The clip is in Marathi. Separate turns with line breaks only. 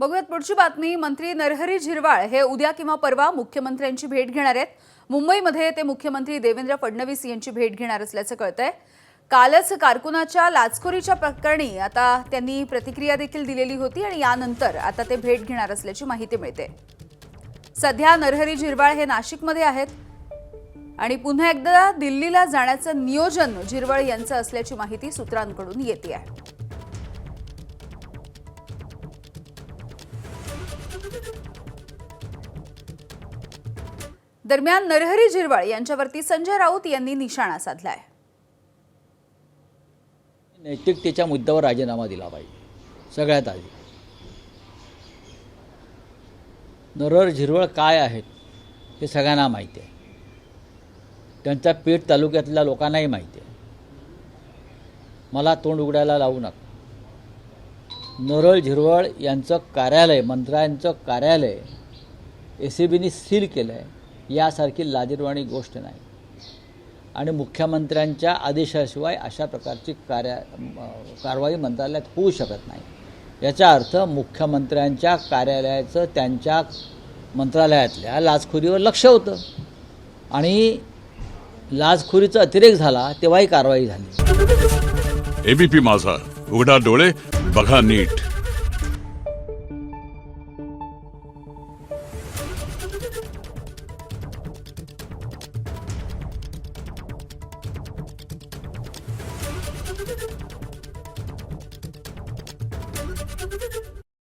बघूयात पुढची बातमी। मंत्री नरहरी झिरवाळ हे उद्या किंवा परवा मुख्यमंत्र्यांची भेट घेणार आहेत। मुंबईमध्ये ते मुख्यमंत्री देवेंद्र फडणवीस यांची भेट घेणार असल्याचं कळतंय। कालच कारकुनाच्या लाचखोरीच्या प्रकरणी आता त्यांनी प्रतिक्रिया देखील दिलेली होती आणि यानंतर आता ते भेट घेणार असल्याची माहिती मिळते। सध्या नरहरी झिरवाळ हे नाशिकमध्ये आहेत आणि पुन्हा एकदा दिल्लीला जाण्याचं नियोजन झिरवाळ यांचं असल्याची माहिती सूत्रांकडून येते आहे। दरम्यान नरहरी झिरवाळ यांच्यावरती संजय राऊत यांनी निशाणा साधलाय।
नैतिकतेच्या मुद्द्यावर राजीनामा दिला पाहिजे। सगळ्यात आधी नरहरी झिरवाळ काय आहेत हे सगळ्यांना माहिती आहे, त्यांच्या पेठ तालुक्यातल्या लोकांनाही माहिती आहे। मला तोंड उघडायला लावू नका। नरहरी झिरवाळ यांचं कार्यालय, मंत्र्यांचं कार्यालय ACBने सील केलं आहे, यासारखी लाजिरवाणी गोष्ट नाही आणि मुख्यमंत्र्यांच्या आदेशाशिवाय अशा प्रकारची कारवाई मंत्रालयात होऊ शकत नाही। याचा अर्थ मुख्यमंत्र्यांच्या कार्यालयाचं त्यांच्या मंत्रालयातल्या लाचखोरीवर लक्ष होतं आणि लाचखोरीचा अतिरेक झाला तेव्हाही कारवाई झाली।
ABP माझा, उघडा डोळे बघा नीट।